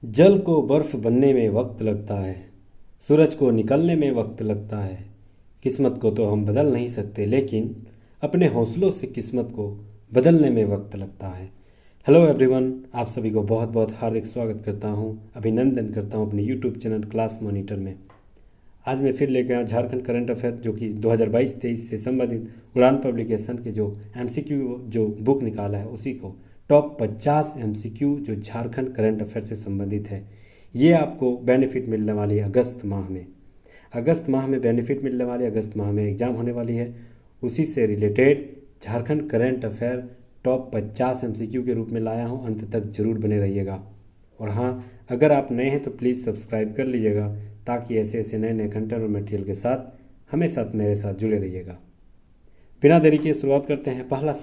जल को बर्फ बनने में वक्त लगता है, सूरज को निकलने में वक्त लगता है। किस्मत को तो हम बदल नहीं सकते, लेकिन अपने हौसलों से किस्मत को बदलने में वक्त लगता है। हेलो एवरीवन, आप सभी को बहुत बहुत हार्दिक स्वागत करता हूं, अभिनंदन करता हूं अपने यूट्यूब चैनल क्लास मॉनिटर में। आज मैं फिर लेकर आया झारखंड करंट अफेयर, जो कि 2022-23 से संबंधित उड़ान पब्लिकेशन के जो एमसीक्यू जो बुक निकाला है उसी को, टॉप 50 एमसीक्यू जो झारखंड करंट अफेयर से संबंधित है। ये आपको बेनिफिट मिलने वाली है अगस्त माह में। अगस्त माह में बेनिफिट मिलने वाली है, अगस्त माह में एग्ज़ाम होने वाली है। उसी से related Jharkhand current affair top 50 MCQ के रूप में लाया हूँ। अंत तक जरूर बने रहिएगा। और हाँ, अगर आप नए हैं तो प्लीज़ सब्सक्राइब कर लीजिएगा, ताकि ऐसे ऐसे नए नए कंटेंट और मटेरियल के साथ हमेशा मेरे साथ जुड़े रहिएगा। बिना देरी के शुरुआत करते हैं। पहला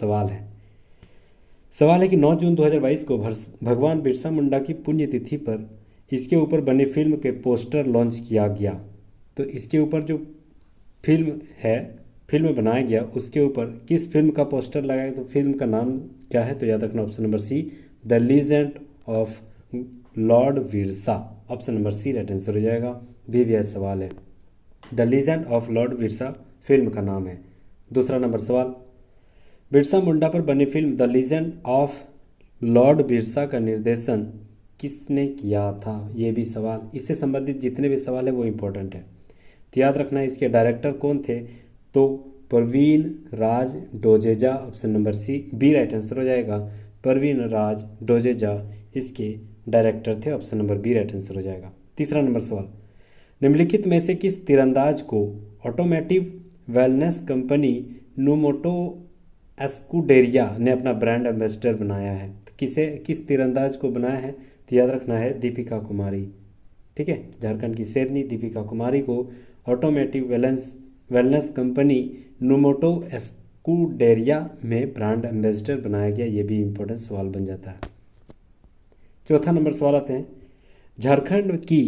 सवाल है कि 9 जून 2022 को भगवान बिरसा मुंडा की पुण्यतिथि पर इसके ऊपर बनी फिल्म के पोस्टर लॉन्च किया गया। तो इसके ऊपर जो फिल्म बनाया गया, उसके ऊपर किस फिल्म का पोस्टर लगाया, तो फिल्म का नाम क्या है? तो याद रखना option number C, the legend of lord Birsa. Option number C right answer हो जाएगा। भी सवाल है, the legend of lord Birsa film का नाम है। दूसरा नंबर सवाल, बिरसा मुंडा पर बनी film the legend of lord Birsa का निर्देशन किसने किया था? ये भी सवाल, इससे संबंधित जितने भी सवाल है वो इम्पोर्टेंट है, तो याद रखना है। इसके डायरेक्टर कौन थे? तो Parveen Raj Dojeja. Option number C B right answer हो जाएगा। परवीन राज डोजेजा इसके डायरेक्टर थे। Option number B right answer हो जाएगा। तीसरा नंबर सवाल, निम्नलिखित में से किस तीरंदाज को ऑटोमेटिव वेलनेस कंपनी नूमोटो एस्कुडेरिया ने अपना ब्रांड एम्बेसडर बनाया है? तो किस तीरंदाज को बनाया है? तो याद रखना है दीपिका कुमारी। ठीक है, झारखंड की शेरनी दीपिका कुमारी को ऑटोमेटिव वेलनेस कंपनी नूमोटो एस्कुडेरिया में ब्रांड एम्बेसडर बनाया गया। ये भी इंपॉर्टेंट सवाल बन जाता है। चौथा नंबर सवाल आते हैं, झारखंड की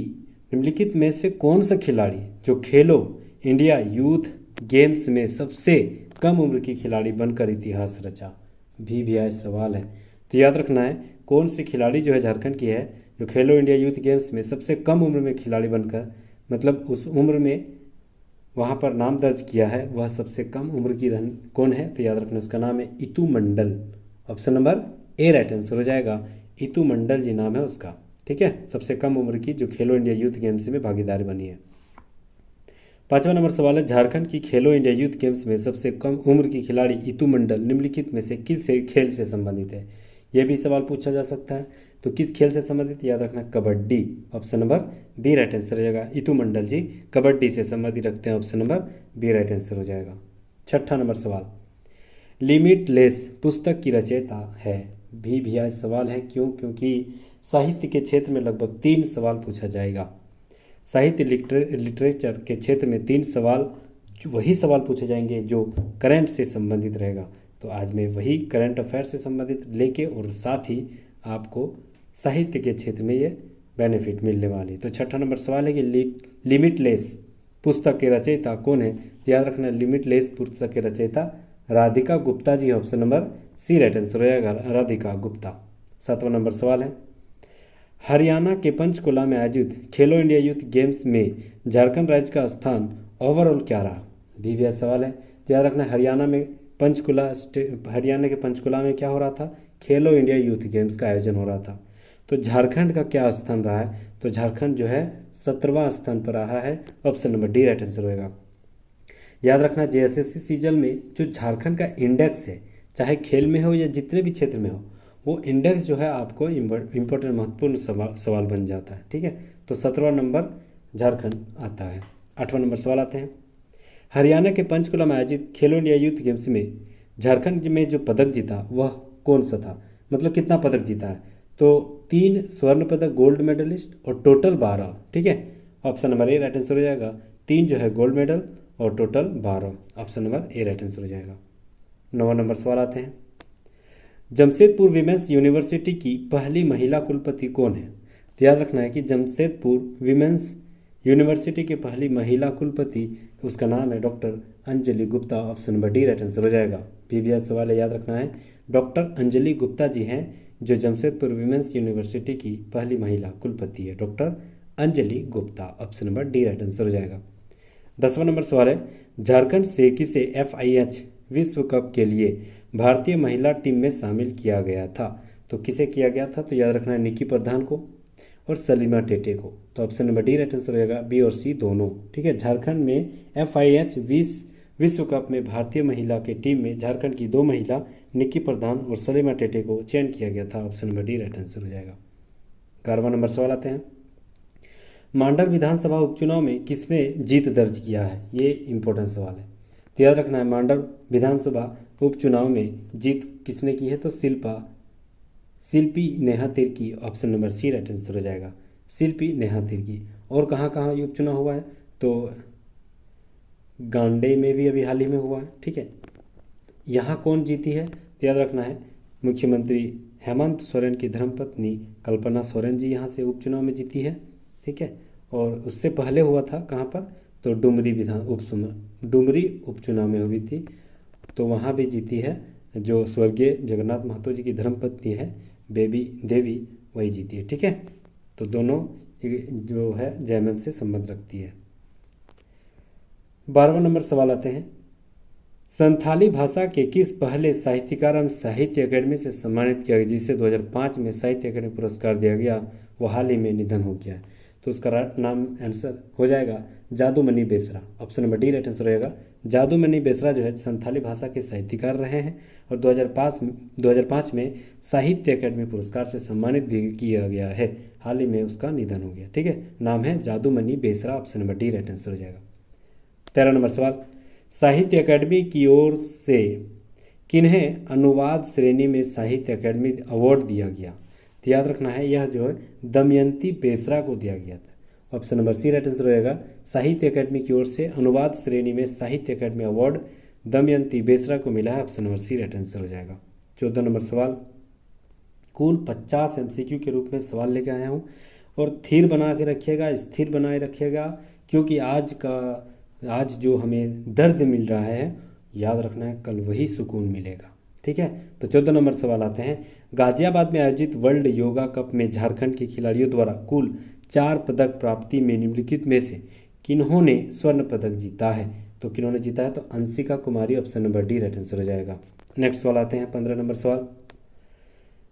निम्नलिखित में से कौन सा खिलाड़ी जो खेलो इंडिया यूथ गेम्स में सबसे कम उम्र की खिलाड़ी बनकर इतिहास रचा? भी आए सवाल है, तो याद रखना है कौन सी खिलाड़ी जो है झारखंड की है जो खेलो इंडिया यूथ गेम्स में सबसे कम उम्र में खिलाड़ी बनकर, मतलब उस उम्र में वहाँ पर नाम दर्ज किया है, वह सबसे कम उम्र की कौन है? तो याद रखना उसका नाम है Itu Mandal. Option number A right answer हो जाएगा। इतू मंडल जी नाम है उसका। ठीक है, सबसे कम उम्र की जो खेलो इंडिया यूथ गेम्स में भागीदार बनी है। पांचवा नंबर सवाल है, झारखंड की खेलो इंडिया यूथ गेम्स में सबसे कम उम्र की खिलाड़ी इतू मंडल निम्नलिखित में से किस खेल से संबंधित है? यह भी सवाल पूछा जा सकता है। तो किस खेल से संबंधित? याद रखना kabaddi. Option number B right answer हो जाएगा। इतू मंडल जी कबड्डी से संबंधित रखते हैं। Option number B right answer हो जाएगा। छठा नंबर सवाल, लिमिटलेस पुस्तक की रचयिता है? भी आज सवाल है। क्यों? क्योंकि साहित्य के क्षेत्र में लगभग 3 सवाल पूछा जाएगा। साहित्य लिटरेचर के क्षेत्र में 3 सवाल, वही सवाल पूछे जाएंगे जो करंट से संबंधित रहेगा। तो आज मैं वही करंट अफेयर से संबंधित लेके और साथ ही आपको साहित्य के क्षेत्र में ये बेनिफिट मिलने वाली। तो छठा नंबर सवाल है कि लिमिटलेस पुस्तक के रचयिता कौन है? याद रखना लिमिटलेस पुस्तक के रचयिता Radhika Gupta ji. Option number C right answer हो जाएगा, राधिका गुप्ता। 7वां नंबर सवाल है, हरियाणा के पंचकुला में आयोजित खेलो इंडिया यूथ गेम्स में झारखंड राज्य का स्थान ओवरऑल क्या रहा? भी सवाल है, तो याद रखना हरियाणा के पंचकुला में क्या हो रहा था? खेलो इंडिया यूथ गेम्स का आयोजन हो रहा था। तो झारखंड का क्या स्थान रहा है? तो झारखंड जो है 17वां स्थान पर रहा है। Option number D right answer होगा। याद रखना जेएसएससी सीजन में जो झारखंड का इंडेक्स है, चाहे खेल में हो या जितने भी क्षेत्र में हो, वो इंडेक्स जो है आपको इम्पोर्टेंट महत्वपूर्ण सवाल बन जाता है। ठीक है, तो 17वां नंबर झारखंड आता है। 8वां नंबर सवाल आते हैं, हरियाणा के पंचकुला में आयोजित खेलो इंडिया यूथ गेम्स में झारखंड में जो पदक जीता वह कौन सा था? मतलब कितना पदक जीता है? तो 3 स्वर्ण पदक गोल्ड मेडलिस्ट और टोटल 12। ठीक है, option number A right answer हो जाएगा। 3 जो है गोल्ड मेडल और total 12। Option number A right answer हो जाएगा। 9वां नंबर सवाल आते हैं, जमशेदपुर विमेंस यूनिवर्सिटी की पहली महिला कुलपति कौन है? तो याद रखना है कि जमशेदपुर विमेंस यूनिवर्सिटी की पहली महिला कुलपति, उसका नाम है doctor Anjali Gupta. Option number D right answer हो जाएगा। भी सवाल है, याद रखना है डॉक्टर अंजलि गुप्ता जी हैं जो जमशेदपुर विमेंस यूनिवर्सिटी की पहली महिला कुलपति है? Doctor Anjali Gupta. Option number D right answer हो जाएगा। 10वां नंबर सवाल है, झारखंड से किसे FIH विश्व कप के लिए भारतीय महिला टीम में शामिल किया गया था? तो किसे किया गया था? तो याद रखना है निक्की प्रधान को और सलीमा टेटे को। तो option number D right answer हो जाएगा, बी और सी दोनों। ठीक है, झारखंड में FIH विश्व कप में भारतीय महिला की टीम में झारखंड की 2 महिला निक्की प्रधान और सलीमा टेटे को चयन किया गया था। Option number D right answer हो जाएगा। 11वां नंबर सवाल आते हैं, मांडर विधानसभा उपचुनाव में किसने जीत दर्ज किया है? ये इंपॉर्टेंट सवाल है, तो याद रखना है मांडर विधानसभा उपचुनाव में जीत किसने की है? तो Shilpi Neha Tirkey. Option number C right answer हो जाएगा, शिल्पी नेहा तिर्की। और कहाँ कहाँ ये उपचुनाव हुआ है? तो गांडे में भी अभी हाल ही में हुआ है। ठीक है, यहाँ कौन जीती है? तो याद रखना है मुख्यमंत्री हेमंत सोरेन की धर्मपत्नी कल्पना सोरेन जी यहाँ से उपचुनाव में जीती है। ठीक है, और उससे पहले हुआ था कहाँ पर? तो डुमरी उपचुनाव में हुई थी, तो वहाँ भी जीती है। जो स्वर्गीय जगन्नाथ महतो जी की धर्मपत्नी है बेबी देवी, वही जीती है। ठीक है, तो दोनों जो है JMM से संबंध रखती है। 12वां नंबर सवाल आते हैं, संथाली भाषा के किस पहले साहित्यकार एवं साहित्य अकेडमी से सम्मानित किया गया, जिसे 2005 में साहित्य अकेडमी पुरस्कार दिया गया, वो हाल ही में निधन हो गया है? तो उसका नाम आंसर हो जाएगा Jadumani Besra. Option number D right answer रहेगा। जादूमणि बेसरा जो है संथाली भाषा के साहित्यकार रहे हैं और 2005 में साहित्य अकेडमी पुरस्कार से सम्मानित भी किया गया है। हाल ही में उसका निधन हो गया। ठीक है, नाम है Jadumani Besra. Option number D right answer हो जाएगा। 13 नंबर सवाल, साहित्य अकेडमी की ओर से किन्हें अनुवाद श्रेणी में साहित्य अकेडमी अवार्ड दिया गया? तो याद रखना है यह जो है दमयंती बेसरा को दिया गया था। Option number C right answer रहेगा, साहित्य अकेडमी की ओर से अनुवाद श्रेणी में साहित्य अकेडमी अवार्ड दमयंती बेसरा को मिला है। Option number C right answer हो जाएगा। 14 नंबर सवाल, कुल 50 MCQ के रूप में सवाल लेके आया हूँ और स्थिर बना के रखिएगा, स्थिर बनाए रखिएगा, क्योंकि आज जो हमें दर्द मिल रहा है, याद रखना है कल वही सुकून मिलेगा। ठीक है, तो 14 नंबर सवाल आते हैं, गाजियाबाद में आयोजित वर्ल्ड योगा कप में झारखंड के खिलाड़ियों द्वारा कुल 4 पदक प्राप्ति में निम्नलिखित में से किन्होंने स्वर्ण पदक जीता है? तो किन्होंने जीता है? तो Anshika Kumari. Option number D right answer हो जाएगा। नेक्स्ट सवाल आते हैं 15 नंबर सवाल,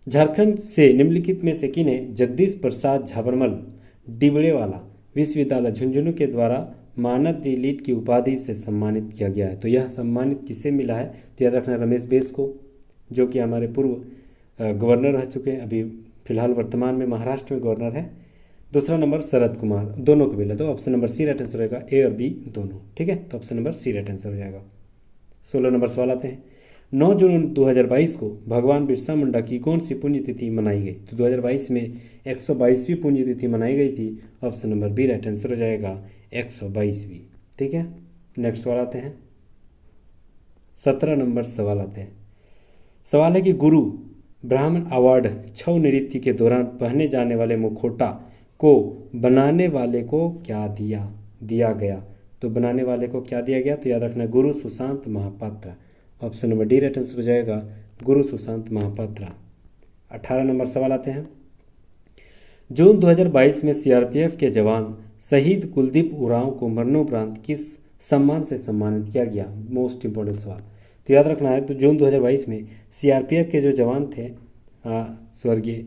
झारखंड से निम्नलिखित में से किन्हें जगदीश प्रसाद झाबरमल डिबड़ेवाला विश्वविद्यालय झुंझुनू के द्वारा मानद एलीट की उपाधि से सम्मानित किया गया है? तो यह सम्मानित किसे मिला है? तो याद रखना रमेश बैस को, जो कि हमारे पूर्व गवर्नर रह चुके हैं, अभी फिलहाल वर्तमान में महाराष्ट्र में गवर्नर है। दूसरा नंबर शरद कुमार, दोनों को मिला। तो option number C right answer रहेगा, ए और बी दोनों। ठीक है, तो option number C right answer हो जाएगा। 16 नंबर सवाल आते हैं, 9 जून 2022 को भगवान बिरसा मुंडा की कौन सी पुण्यतिथि मनाई गई? तो 2022 में 122वीं पुण्यतिथि मनाई गई थी। Option number B right answer हो जाएगा, 122वीं। ठीक है, नेक्स्ट सवाल आते हैं 17 नंबर सवाल आते हैं, सवाल है कि गुरु ब्राह्मण अवार्ड छऊ नृत्य के दौरान पहने जाने वाले मुखौटा को बनाने वाले को क्या दिया गया? तो बनाने वाले को क्या दिया गया? तो याद रखना Guru Sushant Mahapatra. Option number D right answer हो जाएगा, गुरु सुशांत महापात्रा। 18 नंबर सवाल आते हैं, जून 2022 में CRPF के जवान शहीद कुलदीप उरांव को मरणोपरांत किस सम्मान से सम्मानित किया गया? मोस्ट इंपॉर्टेंट सवाल। तो याद रखना है, तो जून 2022 में CRPF के जो जवान थे स्वर्गीय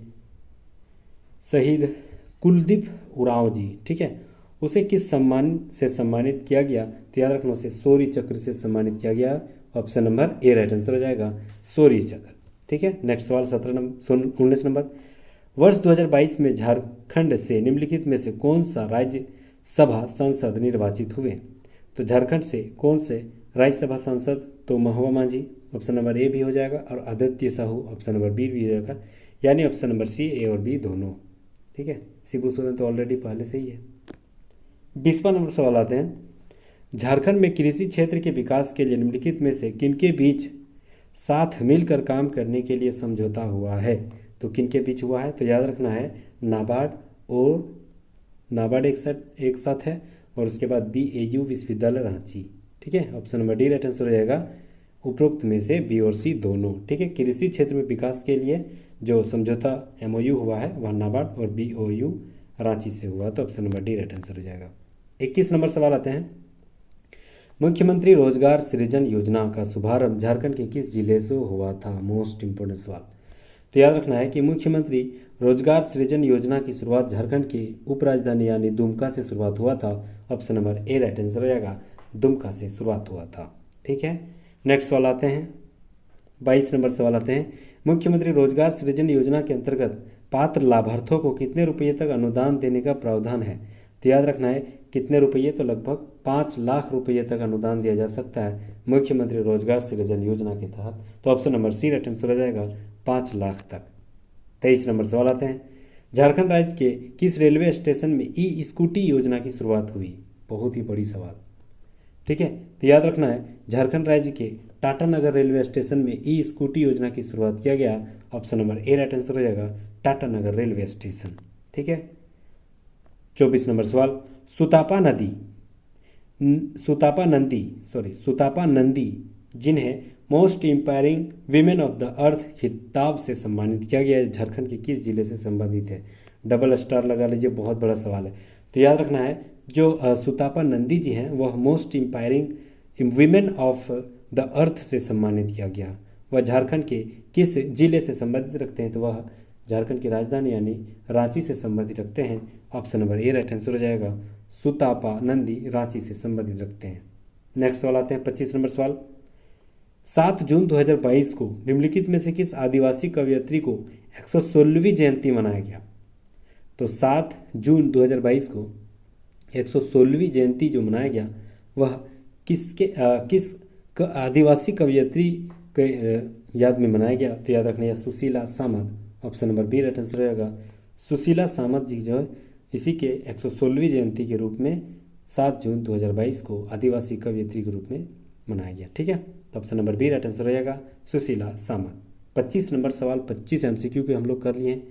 शहीद कुलदीप उरांव जी, ठीक है, उसे किस सम्मान से सम्मानित किया गया? तो याद रखना उसे शौर्य चक्र से सम्मानित किया गया। Option number A right answer हो जाएगा, शौर्य चक्र। ठीक है, नेक्स्ट सवाल 19 नंबर, वर्ष 2022 में झारखंड से निम्नलिखित में से कौन सा राज्यसभा सांसद निर्वाचित हुए? तो झारखंड से कौन से राज्यसभा सांसद? तो Mahua Manjhi, option number A भी हो जाएगा, और Aditya Sahu, option number B भी हो जाएगा, यानी ऑप्शन नंबर सी, ए और बी दोनों। ठीक है, शिबू सोरेन तो ऑलरेडी पहले से ही है। 20वां नंबर सवाल आते हैं, झारखंड में कृषि क्षेत्र के विकास के लिए निम्नलिखित में से किनके बीच साथ मिलकर काम करने के लिए समझौता हुआ है? तो किनके बीच हुआ है? तो याद रखना है नाबार्ड एक साथ है, और उसके बाद BAU विश्वविद्यालय रांची। ठीक है, option number D right answer हो जाएगा, उपरोक्त में से बी और सी दोनों। ठीक है, कृषि क्षेत्र में विकास के लिए जो समझौता MOU हुआ है वह नाबार्ड और BOU रांची से हुआ। तो option number D right answer हो जाएगा। 21 नंबर सवाल आते हैं, मुख्यमंत्री रोजगार सृजन योजना का शुभारंभ झारखंड के किस जिले से हुआ था? मोस्ट इंपोर्टेंट सवाल। तो याद रखना है कि मुख्यमंत्री रोजगार सृजन योजना की शुरुआत झारखंड के उपराजधानी यानी दुमका से शुरुआत हुआ था। Option number A right answer हो जाएगा, दुमका से शुरुआत हुआ था। ठीक है, नेक्स्ट सवाल आते हैं, 22 नंबर सवाल आते हैं, मुख्यमंत्री रोजगार सृजन योजना के अंतर्गत पात्र लाभार्थियों को कितने रुपये तक अनुदान देने का प्रावधान है? तो याद रखना है कितने रुपये, तो लगभग 5 लाख रुपये तक अनुदान दिया जा सकता है मुख्यमंत्री रोजगार सृजन योजना के तहत। तो option number C right answer हो जाएगा, 5 लाख तक। 23 नंबर सवाल आते हैं, झारखंड राज्य के किस रेलवे स्टेशन में ई स्कूटी योजना की शुरुआत हुई? बहुत ही बड़ी सवाल। ठीक है, तो याद रखना है झारखंड राज्य के टाटानगर रेलवे स्टेशन में ई स्कूटी योजना की शुरुआत किया गया। Option number A right answer हो जाएगा, टाटानगर रेलवे स्टेशन। ठीक है, 24 नंबर सवाल, सुतापा नंदी जिन्हें most inspiring women of the earth खिताब से सम्मानित किया गया है, झारखंड के किस जिले से संबंधित है? डबल स्टार लगा लीजिए, बहुत बड़ा सवाल है। तो याद रखना है जो सुतापा नंदी जी हैं वह most inspiring women of the earth से सम्मानित किया गया। वह झारखंड के किस जिले से संबंधित रखते हैं? तो वह झारखंड की राजधानी यानी रांची से संबंधित रखते हैं। Option number A right answer हो जाएगा, सुतापा नंदी रांची से संबंधित रखते हैं। नेक्स्ट सवाल आते हैं, 25 नंबर सवाल, 7 जून 2022 को निम्नलिखित में से किस आदिवासी कवयित्री को 116वीं जयंती मनाया गया? तो 7 जून 2022 को 116वीं जयंती जो मनाया गया वह किस आदिवासी कवयित्री के याद में मनाया गया? तो याद रखना है Sushila Samant. Option number B right answer रहेगा, सुशीला सामंत जी जो है इसी के 116वीं जयंती के रूप में 7 जून 2022 को आदिवासी कवयित्री के रूप में मनाया गया। ठीक है, तो option number B right answer रहेगा, सुशीला सामंत। 25 नंबर सवाल 25 MCQ के हम लोग कर लिए हैं।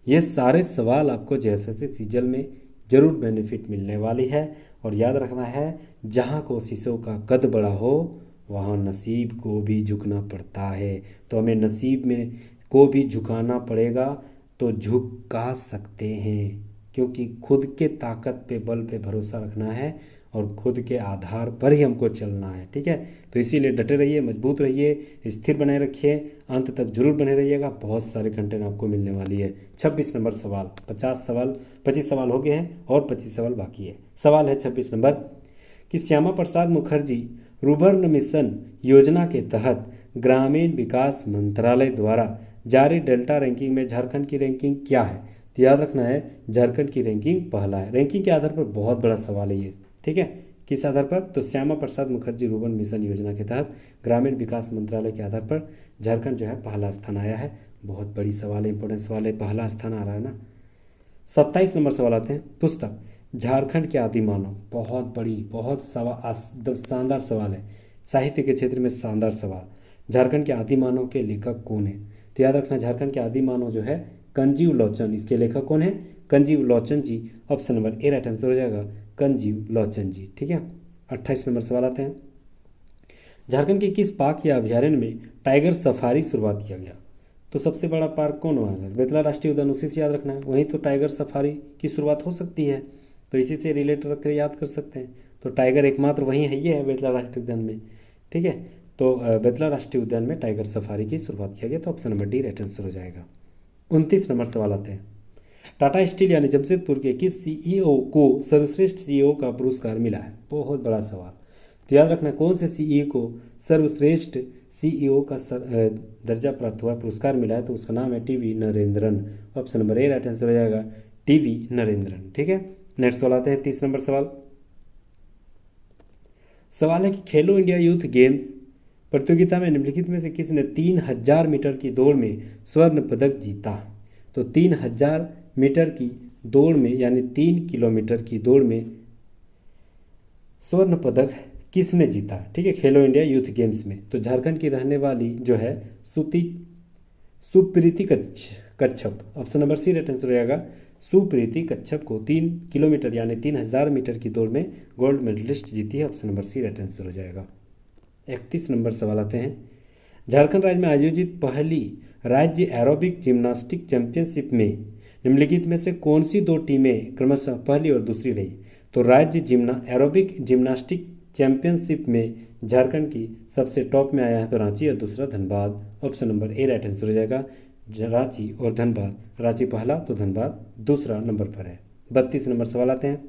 ये सारे सवाल आपको JSS सीजल में जरूर बेनिफिट मिलने वाली है। और याद रखना है जहाँ कोशिशों का कद बड़ा हो वहाँ नसीब को भी झुकना पड़ता है। तो हमें नसीब में को भी झुकाना पड़ेगा, तो झुका सकते हैं, क्योंकि खुद के ताकत पे बल पे भरोसा रखना है और खुद के आधार पर ही हमको चलना है। ठीक है, तो इसीलिए डटे रहिए, मजबूत रहिए, स्थिर बने रखिए, अंत तक जरूर बने रहिएगा। बहुत सारे कंटेंट आपको मिलने वाली है। 26 नंबर सवाल, 25 सवाल हो गए हैं और 25 सवाल बाकी है। सवाल है 26 नंबर कि श्यामा प्रसाद मुखर्जी रुर्बन मिशन योजना के तहत ग्रामीण विकास मंत्रालय द्वारा जारी डेल्टा रैंकिंग में झारखंड की रैंकिंग क्या है? तो याद रखना है झारखंड की रैंकिंग पहला है। रैंकिंग के आधार पर बहुत बड़ा सवाल है ये। ठीक है, किस आधार पर? तो श्यामा प्रसाद मुखर्जी रुर्बन मिशन योजना के तहत ग्रामीण विकास मंत्रालय के आधार पर झारखंड जो है पहला स्थान आया है। बहुत बड़ी सवाल है, इंपॉर्टेंट सवाल है, पहला स्थान आ रहा है ना। 27 नंबर सवाल आते हैं, पुस्तक झारखंड के आदि मानव, बहुत बड़ी बहुत शानदार सवाल है, साहित्य के क्षेत्र में शानदार सवाल। झारखंड के आदि मानव के लेखक कौन है? तो याद रखना झारखंड के आदि मानव जो है कंजीव लोचन, इसके लेखक कौन है? Kanjeev Lochan ji. Option number A right answer हो जाएगा, कंजीव लोचन जी। ठीक है, 28 नंबर सवाल आते हैं, झारखंड के किस पार्क या अभ्यारण्य में टाइगर सफारी शुरुआत किया गया? तो सबसे बड़ा पार्क कौन हुआ है? बेतला राष्ट्रीय उद्यान, उसी से याद रखना है, वहीं तो टाइगर सफारी की शुरुआत हो सकती है, तो इसी से रिलेटेड रख कर याद कर सकते हैं। तो टाइगर एकमात्र वहीं है, ये है बेतला राष्ट्रीय उद्यान में। ठीक है, तो बेतला राष्ट्रीय उद्यान में टाइगर सफारी की शुरुआत किया गया। तो option number D right answer हो जाएगा। 29 नंबर सवाल आते हैं, टाटा स्टील यानी जमशेदपुर के किस CEO को सर्वश्रेष्ठ CEO का पुरस्कार मिला है? बहुत बड़ा सवाल। तो याद रखना कौन से CEO को सर्वश्रेष्ठ CEO का दर्जा प्राप्त हुआ, पुरस्कार मिला है? तो उसका नाम है TV Narendran. Option number A right answer हो जाएगा, TV नरेंद्रन। ठीक है, नेक्स्ट सवाल आते हैं, 30 नंबर सवाल है कि खेलो इंडिया यूथ गेम्स प्रतियोगिता में निम्नलिखित में से किसने 3000 मीटर की दौड़ में स्वर्ण पदक जीता? तो 3000 मीटर की दौड़ में यानी 3 किलोमीटर की दौड़ में स्वर्ण पदक किसने जीता? ठीक है, खेलो इंडिया यूथ गेम्स में। तो झारखंड की रहने वाली जो है Supriti Kachhap. Option number C right answer रहेगा, सुप्रीति कच्छप को 3 किलोमीटर यानी 3000 मीटर की दौड़ में गोल्ड मेडलिस्ट जीती है। Option number C right answer हो जाएगा। 31 नंबर सवाल आते हैं, झारखंड राज्य में आयोजित पहली राज्य एरोबिक जिम्नास्टिक चैंपियनशिप में निम्नलिखित में से कौन सी दो टीमें क्रमशः पहली और दूसरी रही? तो राज्य एरोबिक जिम्नास्टिक चैंपियनशिप में झारखंड की सबसे टॉप में आया है तो रांची और दूसरा Dhanbad. Option number A right answer हो जाएगा, रांची और धनबाद। रांची पहला तो धनबाद दूसरा नंबर पर है। 32 नंबर सवाल आते हैं।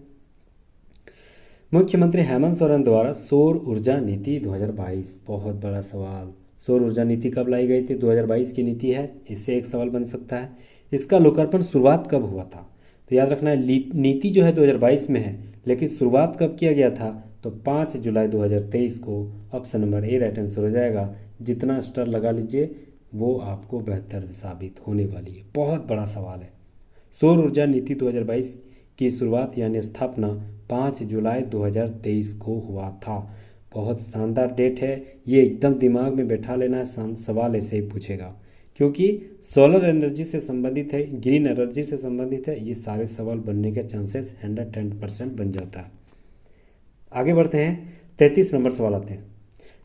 मुख्यमंत्री हेमंत सोरेन द्वारा सौर ऊर्जा नीति 2022, बहुत बड़ा सवाल। सौर ऊर्जा नीति कब लाई गई थी? 2022 की नीति है, इससे एक सवाल बन सकता है। इसका लोकार्पण शुरुआत कब हुआ था? तो याद रखना है नीति जो है 2022 में है, लेकिन शुरुआत कब किया गया था? तो 5 जुलाई 2023 को। Option number A right answer हो जाएगा। जितना स्टार लगा लीजिए वो आपको बेहतर साबित होने वाली है। बहुत बड़ा सवाल है। सौर ऊर्जा नीति 2022 की शुरुआत यानी स्थापना 5 जुलाई 2023 को हुआ था। बहुत शानदार डेट है, ये एकदम दिमाग में बैठा लेना है। सवाल ऐसे ही पूछेगा क्योंकि सोलर एनर्जी से संबंधित है, ग्रीन एनर्जी से संबंधित है। ये सारे सवाल बनने के चांसेस 110% बन जाता है। आगे बढ़ते हैं। 33 नंबर सवाल आते हैं।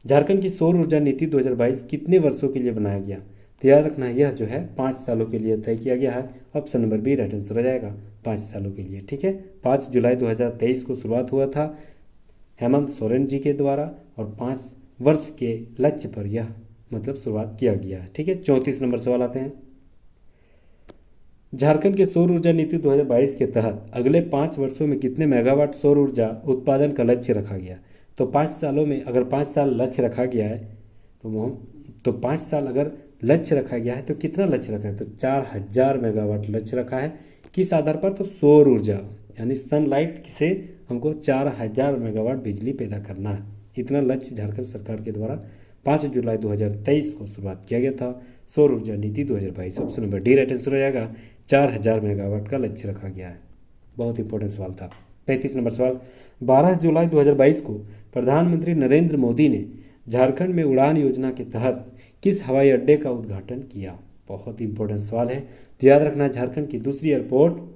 झारखंड की सौर ऊर्जा नीति 2022 कितने वर्षों के लिए बनाया गया? तो याद रखना है यह जो है 5 सालों के लिए तय किया गया है। Option number B right answer हो जाएगा, 5 सालों के लिए। ठीक है, 5 जुलाई 2023 को शुरुआत हुआ था हेमंत सोरेन जी के द्वारा और 5 वर्ष के लक्ष्य पर यह मतलब शुरुआत किया गया है। ठीक है, 34 नंबर सवाल आते हैं। झारखंड के सौर ऊर्जा नीति 2022 के तहत अगले 5 वर्षों में कितने मेगावाट सौर ऊर्जा उत्पादन का लक्ष्य रखा गया? तो 5 सालों में अगर 5 साल लक्ष्य रखा गया है तो 5 साल अगर लक्ष्य रखा गया है तो कितना लक्ष्य रखा है? तो 4000 मेगावाट लक्ष्य रखा है। किस आधार पर? तो सौर ऊर्जा यानी सनलाइट से हमको 4000 मेगावाट बिजली पैदा करना है। इतना लक्ष्य झारखंड सरकार के द्वारा 5 जुलाई 2023 को शुरुआत किया गया था सौर ऊर्जा नीति 2022। Option number D right answer हो जाएगा, 4000 मेगावाट का लक्ष्य रखा गया है। बहुत इंपॉर्टेंट सवाल था। 35 नंबर सवाल। 12 जुलाई 2022 को प्रधानमंत्री नरेंद्र मोदी ने झारखंड में उड़ान योजना के तहत किस हवाई अड्डे का उद्घाटन किया? बहुत इंपॉर्टेंट सवाल है, तो याद रखना झारखंड की दूसरी एयरपोर्ट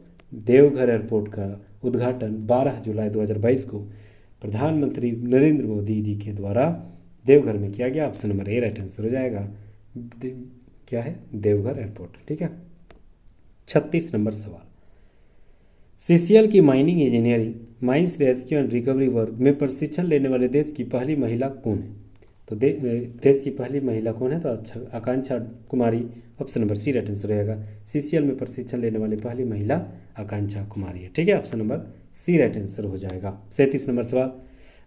देवघर एयरपोर्ट का उद्घाटन 12 जुलाई 2022 को प्रधानमंत्री नरेंद्र मोदी जी के द्वारा देवघर में किया गया। Option number A right answer हो जाएगा। क्या है? देवघर एयरपोर्ट। ठीक है, 36 नंबर सवाल। सीसीएल की mining engineering mines rescue and recovery work में प्रशिक्षण लेने वाले देश की पहली महिला कौन है? तो देश की पहली महिला कौन है? तो Akanksha Kumari. Option number C right answer रहेगा। सीसीएल में प्रशिक्षण लेने वाली पहली महिला आकांक्षा कुमारी है। ठीक है, option number C right answer हो जाएगा। 37 नंबर सवाल।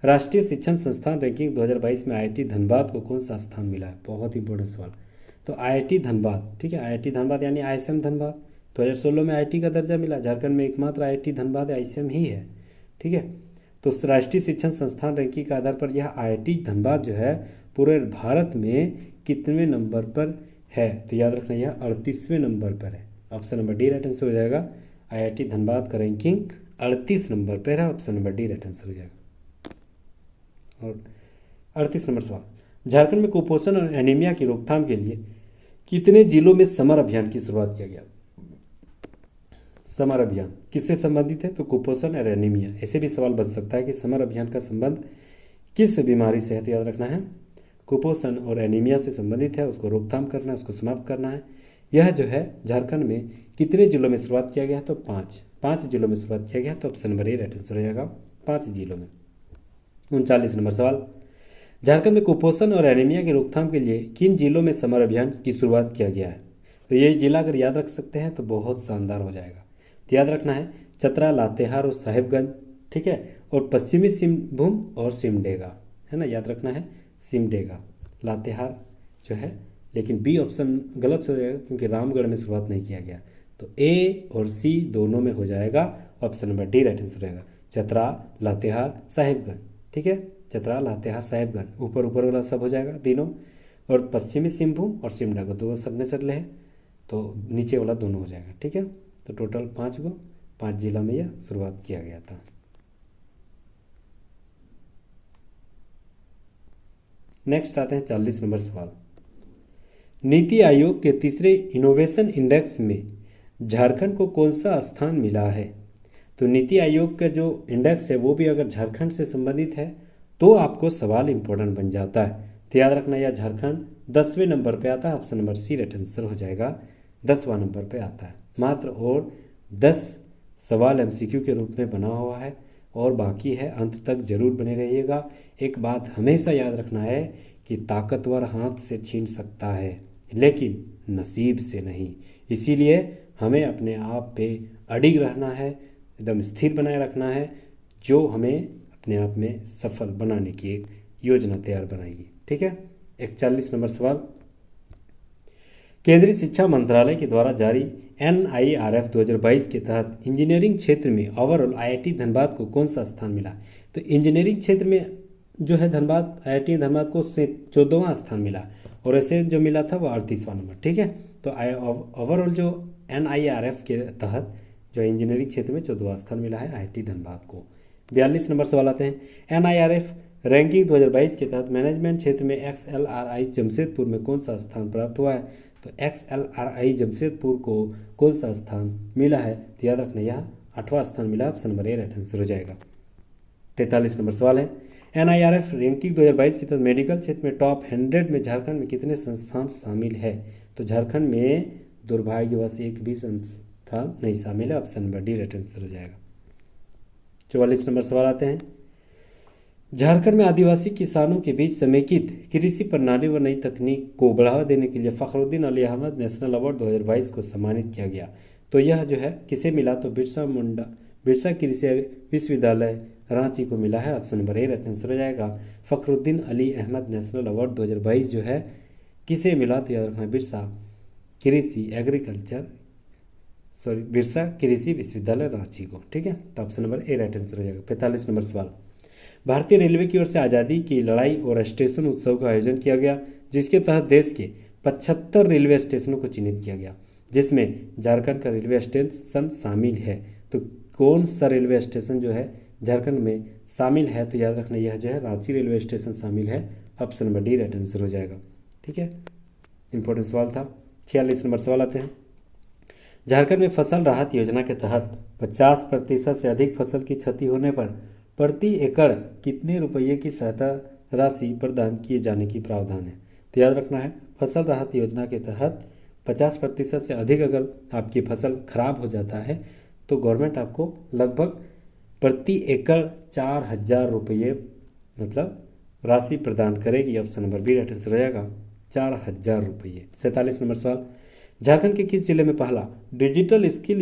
राष्ट्रीय शिक्षण संस्थान रैंकिंग 2022 में आईआईटी धनबाद को कौन सा स्थान मिला है? बहुत इंपॉर्टेंट सवाल। तो आईआईटी धनबाद, ठीक है, आईआईटी धनबाद यानी आईएसएम धनबाद 2016 में आईआईटी का दर्जा मिला। झारखंड में एकमात्र आईआईटी धनबाद आईएसएम ही है। ठीक है, तो राष्ट्रीय शिक्षण संस्थान रैंकिंग के आधार पर यह आईआईटी धनबाद जो है पूरे भारत में कितने नंबर पर है? तो याद रखना यह 38वें नंबर पर है। Option number D right answer हो जाएगा। आईआईटी धनबाद का रैंकिंग 38 नंबर पर है। Option number D right answer हो जाएगा। और 38 नंबर सवाल। झारखंड में कुपोषण और एनीमिया की रोकथाम के लिए कितने जिलों में समर अभियान की शुरुआत किया गया? समर अभियान किससे संबंधित है? तो कुपोषण और एनीमिया। ऐसे भी सवाल बन सकता है कि समर अभियान का संबंध किस बीमारी से है? तो याद रखना है कुपोषण और एनीमिया से संबंधित है, उसको रोकथाम करना है, उसको समाप्त करना है। यह जो है झारखंड में कितने जिलों में शुरुआत किया गया? तो 5 जिलों में शुरुआत किया गया। तो option number A right answer हो जाएगा, 5 जिलों में। 39 नंबर सवाल। झारखंड में कुपोषण और एनीमिया की रोकथाम के लिए किन जिलों में समर अभियान की शुरुआत किया गया है? तो ये जिला अगर याद रख सकते हैं तो बहुत शानदार हो जाएगा। तो याद रखना है चतरा, लातेहार और साहिबगंज। ठीक है, और पश्चिमी सिंहभूम और सिमडेगा, है ना, याद रखना है सिमडेगा, लातेहार जो है। लेकिन बी ऑप्शन गलत हो जाएगा क्योंकि रामगढ़ में शुरुआत नहीं किया गया। तो ए और सी दोनों में हो जाएगा। Option number D right answer रहेगा, चतरा, लातेहार, साहिबगंज। ठीक है, चतरा, लातेहार, साहिबगंज, ऊपर वाला सब हो जाएगा तीनों। और पश्चिमी सिंहभूम और सिमडेगा दोनों सब में चले हैं तो नीचे वाला दोनों हो जाएगा। ठीक है, तो टोटल 5 जिला में यह शुरुआत किया गया था। नेक्स्ट आते हैं 40 नंबर सवाल। नीति आयोग के तीसरे इनोवेशन इंडेक्स में झारखंड को कौन सा स्थान मिला है? तो नीति आयोग का जो इंडेक्स है वो भी अगर झारखंड से संबंधित है तो आपको सवाल इंपॉर्टेंट बन जाता है। तो याद रखना यह झारखंड 10वें नंबर पे आता है, option number C right answer हो जाएगा। 10वां नंबर पे आता है। मात्र और 10 सवाल एमसीक्यू के रूप में बना हुआ है और बाकी है, अंत तक जरूर बने रहिएगा। एक बात हमेशा याद रखना है कि ताकतवर हाथ से छीन सकता है लेकिन नसीब से नहीं। इसीलिए हमें अपने आप पे अडिग रहना है, एकदम स्थिर बनाए रखना है, जो हमें अपने आप में सफल बनाने की एक योजना तैयार बनाएगी। ठीक है। 41 नंबर सवाल, केंद्रीय शिक्षा मंत्रालय के द्वारा जारी NIRF 2022 के तहत इंजीनियरिंग क्षेत्र में ओवरऑल IIT धनबाद को कौन सा स्थान मिला? तो इंजीनियरिंग क्षेत्र में जो है धनबाद, IIT धनबाद को 14वां स्थान मिला और ऐसे जो मिला था वो 38वां नंबर। ठीक है। तो ओवरऑल जो NIRF के तहत जो इंजीनियरिंग क्षेत्र में 14वां स्थान मिला है IIT धनबाद को। 42 नंबर सवाल आते हैं, NIRF रैंकिंग 2022 के तहत मैनेजमेंट क्षेत्र में XLRI जमशेदपुर में कौन सा स्थान प्राप्त हुआ है? तो XLRI जमशेदपुर को कौन सा स्थान मिला है? तो याद रखना यह 8वां स्थान मिला, option number A right answer हो जाएगा। 43 नंबर सवाल है, NIRF रैंकिंग 2022 के तहत मेडिकल क्षेत्र में टॉप 100 में झारखंड में कितने संस्थान शामिल है? तो झारखंड में दुर्भाग्यवश एक भी संस्थान नहीं शामिल है, option number D right answer हो जाएगा। 44 नंबर सवाल आते हैं, झारखंड में आदिवासी किसानों के बीच समेकित कृषि प्रणाली व नई तकनीक को बढ़ावा देने के लिए फखरुद्दीन अली अहमद नेशनल अवार्ड 2022 को सम्मानित किया गया। तो यह जो है किसे मिला? तो बिरसा कृषि विश्वविद्यालय रांची को मिला है, option number A right answer हो जाएगा। फखरुद्दीन अली अहमद नेशनल अवार्ड 2022 जो है किसे मिला? तो याद रखना बिरसा कृषि विश्वविद्यालय रांची को। ठीक है। तो option number A right answer हो जाएगा। 45 नंबर सवाल, भारतीय रेलवे की ओर से आज़ादी की लड़ाई और स्टेशन उत्सव का आयोजन किया गया, जिसके तहत देश के 75 रेलवे स्टेशनों को चिन्हित किया गया, जिसमें झारखंड का रेलवे स्टेशन शामिल है। तो कौन सा रेलवे स्टेशन जो है झारखंड में शामिल है? तो याद रखना यह जो है रांची रेलवे स्टेशन शामिल है, option number D right answer हो जाएगा। ठीक है। इंपॉर्टेंट सवाल था। 46 नंबर सवाल आते हैं, झारखंड में फसल राहत योजना के तहत 50% से अधिक फसल की क्षति होने पर प्रति एकड़ कितने रुपये की सहायता राशि प्रदान किए जाने की प्रावधान है? तो याद रखना है, फसल राहत योजना के तहत 50% से अधिक अगर आपकी फसल खराब हो जाता है तो गवर्नमेंट आपको लगभग प्रति एकड़ 4000 रुपये मतलब राशि प्रदान करेगी, option number B right answer हो जाएगा, 4000 रुपये। 47 नंबर सवाल, झारखंड के किस जिले में पहला डिजिटल स्किल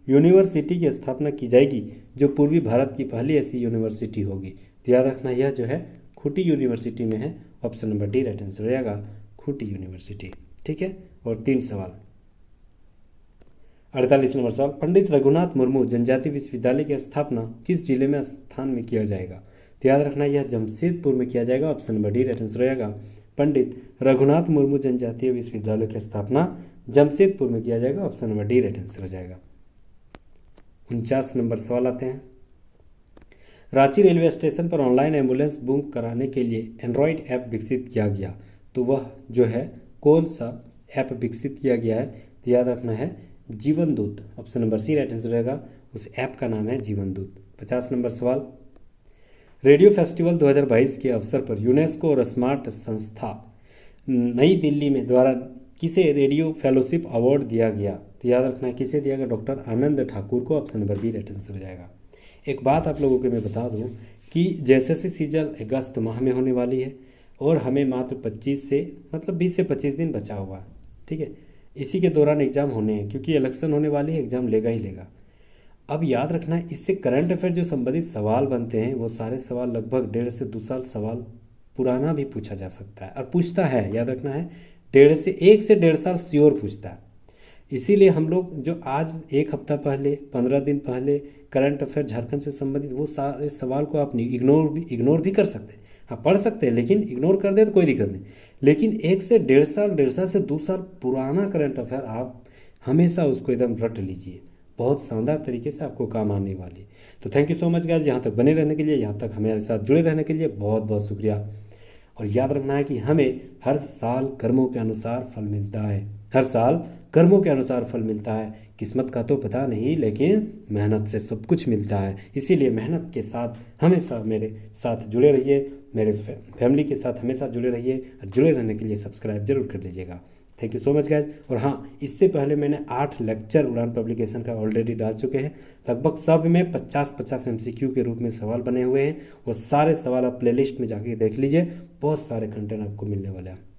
यूनिवर्सिटी की स्थापना की जाएगी, जो पूर्वी भारत की पहली ऐसी यूनिवर्सिटी होगी? तो याद रखना यह जो है खूंटी यूनिवर्सिटी में है, option number D right answer हो जाएगा, खूंटी यूनिवर्सिटी। ठीक है। और 3 सवाल, 48 नंबर सवाल, पंडित रघुनाथ मुर्मू जनजाति विश्वविद्यालय की स्थापना किस जिले में स्थान में किया जाएगा? तो याद रखना यह जमशेदपुर में किया जाएगा, option number D right answer हो जाएगा। पंडित रघुनाथ मुर्मू जनजातीय विश्वविद्यालय की स्थापना जमशेदपुर में किया जाएगा, option number D right answer हो जाएगा। 49 नंबर सवाल आते हैं, रांची रेलवे स्टेशन पर ऑनलाइन एम्बुलेंस बुक कराने के लिए एंड्रॉयड ऐप विकसित किया गया, तो वह जो है कौन सा ऐप विकसित किया गया है? तो याद रखना है Jeevan Doot, option number C right answer रहेगा, उस ऐप का नाम है जीवन दूत। 50 नंबर सवाल, रेडियो फेस्टिवल 2022 के अवसर पर यूनेस्को और स्मार्ट संस्था नई दिल्ली में द्वारा किसे रेडियो फेलोशिप अवार्ड दिया गया? तो याद रखना है किसे दिया गया? डॉक्टर आनंद ठाकुर को, option number B right answer हो जाएगा। एक बात आप लोगों को मैं बता दूं कि जैसे सीजन अगस्त माह में होने वाली है और हमें मात्र 20 से 25 दिन बचा हुआ है। ठीक है। इसी के दौरान एग्जाम होने हैं, क्योंकि इलेक्शन होने वाली है, एग्जाम लेगा ही लेगा। अब याद रखना है इससे करंट अफेयर जो संबंधित सवाल बनते हैं वो सारे सवाल लगभग 1.5 से 2 साल सवाल पुराना भी पूछा जा सकता है और पूछता है। याद रखना है 1 से 1.5 साल श्योर पूछता है। इसीलिए हम लोग जो आज 1 हफ्ता पहले 15 दिन पहले करंट अफेयर झारखंड से संबंधित वो सारे सवाल को आप इग्नोर भी कर सकते हैं। हाँ, पढ़ सकते हैं, लेकिन इग्नोर कर दे तो कोई दिक्कत नहीं। लेकिन 1 से 1.5 साल से 2 साल पुराना करंट अफेयर आप हमेशा उसको एकदम रट लीजिए, बहुत शानदार तरीके से आपको काम आने वाली। तो thank you so much guys, यहाँ तक बने रहने के लिए, यहाँ तक हमारे साथ जुड़े रहने के लिए बहुत बहुत शुक्रिया। और याद रखना है कि हमें हर साल कर्मों के अनुसार फल मिलता है, हर साल कर्मों के अनुसार फल मिलता है। किस्मत का तो पता नहीं, लेकिन मेहनत से सब कुछ मिलता है। इसीलिए मेहनत के साथ हमेशा मेरे साथ जुड़े रहिए, मेरे फैमिली के साथ हमेशा जुड़े रहिए, और जुड़े रहने के लिए सब्सक्राइब जरूर कर लीजिएगा। Thank you so much guys. और हाँ, इससे पहले मैंने 8 लेक्चर उड़ान पब्लिकेशन का ऑलरेडी डाल चुके हैं। लगभग सब में 50-50 MCQ के रूप में सवाल बने हुए हैं। वो सारे सवाल आप प्लेलिस्ट में जाके देख लीजिए, बहुत सारे कंटेंट आपको मिलने वाले हैं।